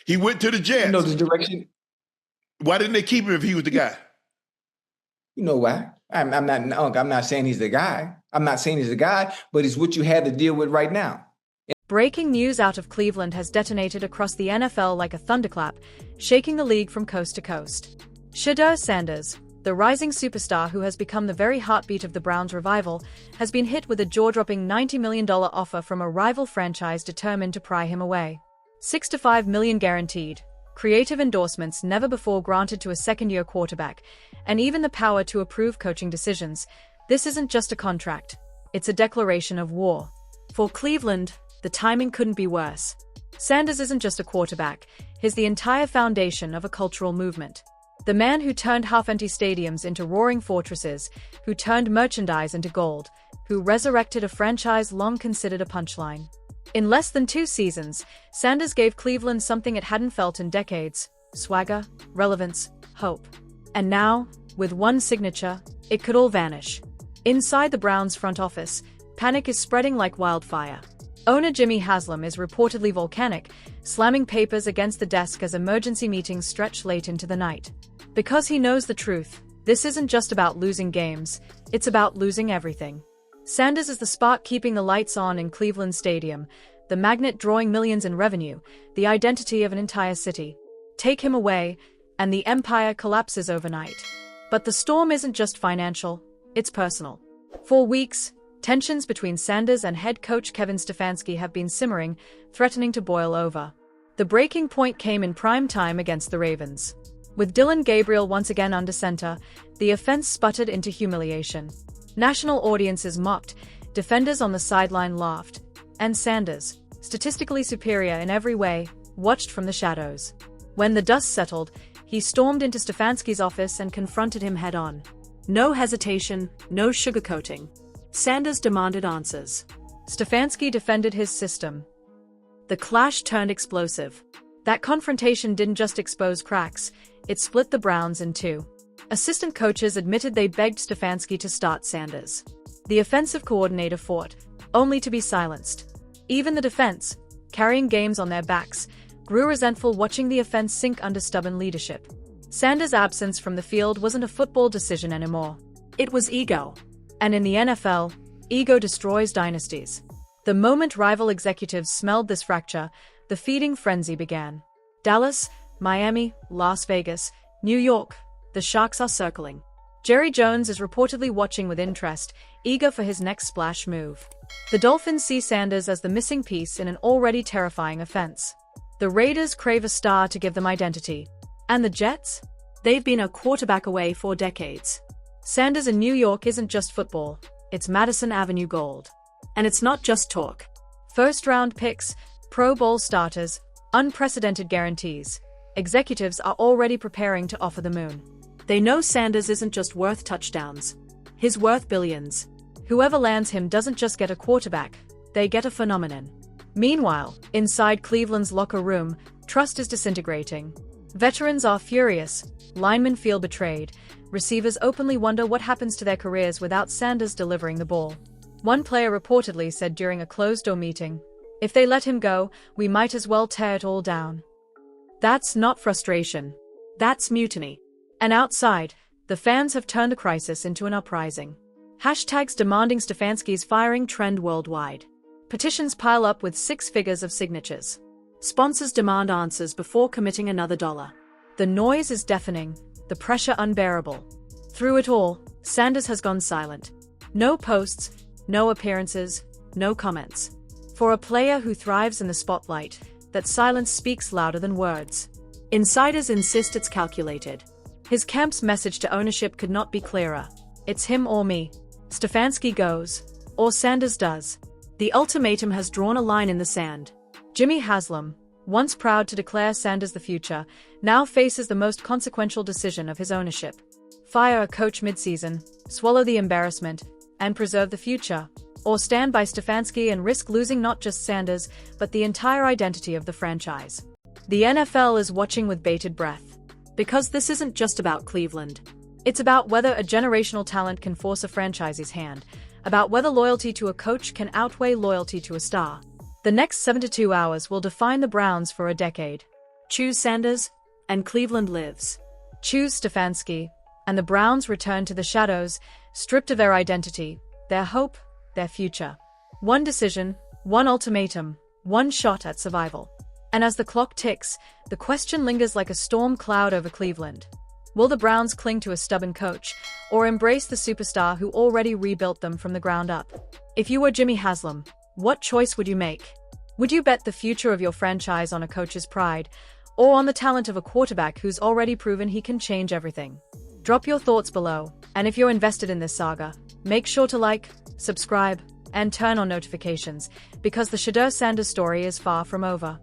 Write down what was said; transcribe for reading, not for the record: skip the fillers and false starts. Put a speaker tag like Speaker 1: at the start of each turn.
Speaker 1: He went to the
Speaker 2: You know
Speaker 1: Jets.
Speaker 2: the direction.
Speaker 1: Why didn't they keep him if he was the guy?
Speaker 2: You know why? I'm not saying he's the guy. I'm not saying he's the guy, but it's what you have to deal with right now.
Speaker 3: Breaking news out of Cleveland has detonated across the NFL like a thunderclap, shaking the league from coast to coast. Shedeur Sanders, the rising superstar who has become the very heartbeat of the Browns' revival, has been hit with a jaw-dropping $90 million offer from a rival franchise determined to pry him away. $6 to $5 million guaranteed, creative endorsements never before granted to a second-year quarterback, and even the power to approve coaching decisions. This isn't just a contract, it's a declaration of war. For Cleveland, the timing couldn't be worse. Sanders isn't just a quarterback, he's the entire foundation of a cultural movement. The man who turned half-empty stadiums into roaring fortresses, who turned merchandise into gold, who resurrected a franchise long considered a punchline. In less than 2 seasons, Sanders gave Cleveland something it hadn't felt in decades: swagger, relevance, hope. And now, with one signature, it could all vanish. Inside the Browns' front office, panic is spreading like wildfire. Owner Jimmy Haslam is reportedly volcanic, slamming papers against the desk as emergency meetings stretch late into the night. Because he knows the truth, this isn't just about losing games, it's about losing everything. Sanders is the spark keeping the lights on in Cleveland Stadium, the magnet drawing millions in revenue, the identity of an entire city. Take him away, and the empire collapses overnight. But the storm isn't just financial, it's personal. For weeks, tensions between Sanders and head coach Kevin Stefanski have been simmering, threatening to boil over. The breaking point came in prime time against the Ravens. With Dillon Gabriel once again under center, the offense sputtered into humiliation. National audiences mocked, defenders on the sideline laughed, and Sanders, statistically superior in every way, watched from the shadows. When the dust settled, he stormed into Stefanski's office and confronted him head-on. No hesitation, no sugarcoating. Sanders demanded answers. Stefanski defended his system. The clash turned explosive. That confrontation didn't just expose cracks, it split the Browns in two. Assistant coaches admitted they begged Stefanski to start Sanders. The offensive coordinator fought, only to be silenced. Even the defense, carrying games on their backs, grew resentful watching the offense sink under stubborn leadership. Sanders' absence from the field wasn't a football decision anymore. It was ego. And in the NFL, ego destroys dynasties. The moment rival executives smelled this fracture, the feeding frenzy began. Dallas, Miami, Las Vegas, New York, the Sharks are circling. Jerry Jones is reportedly watching with interest, eager for his next splash move. The Dolphins see Sanders as the missing piece in an already terrifying offense. The Raiders crave a star to give them identity. And the Jets? They've been a quarterback away for decades. Sanders in New York isn't just football, it's Madison Avenue gold. And it's not just talk. First-round picks, Pro Bowl starters, unprecedented guarantees. Executives are already preparing to offer the moon. They know Sanders isn't just worth touchdowns. He's worth billions. Whoever lands him doesn't just get a quarterback, they get a phenomenon. Meanwhile, inside Cleveland's locker room, trust is disintegrating. Veterans are furious, linemen feel betrayed, receivers openly wonder what happens to their careers without Sanders delivering the ball. One player reportedly said during a closed-door meeting, "If they let him go, we might as well tear it all down." That's not frustration. That's mutiny. And outside, the fans have turned the crisis into an uprising. Hashtags demanding Stefanski's firing trend worldwide. Petitions pile up with 6 figures of signatures. Sponsors demand answers before committing another dollar. The noise is deafening, the pressure unbearable. Through it all, Sanders has gone silent. No posts, no appearances, no comments. For a player who thrives in the spotlight, that silence speaks louder than words. Insiders insist it's calculated. His camp's message to ownership could not be clearer. It's him or me. Stefanski goes, or Sanders does. The ultimatum has drawn a line in the sand. Jimmy Haslam, once proud to declare Sanders the future, now faces the most consequential decision of his ownership. Fire a coach mid-season, swallow the embarrassment, and preserve the future, or stand by Stefanski and risk losing not just Sanders, but the entire identity of the franchise. The NFL is watching with bated breath. Because this isn't just about Cleveland. It's about whether a generational talent can force a franchise's hand, about whether loyalty to a coach can outweigh loyalty to a star. The next 72 hours will define the Browns for a decade. Choose Sanders, and Cleveland lives. Choose Stefanski, and the Browns return to the shadows, stripped of their identity, their hope, their future. One decision, one ultimatum, one shot at survival. And as the clock ticks, the question lingers like a storm cloud over Cleveland. Will the Browns cling to a stubborn coach, or embrace the superstar who already rebuilt them from the ground up? If you were Jimmy Haslam, what choice would you make? Would you bet the future of your franchise on a coach's pride, or on the talent of a quarterback who's already proven he can change everything? Drop your thoughts below, and if you're invested in this saga, make sure to like, subscribe, and turn on notifications, because the Shedeur Sanders story is far from over.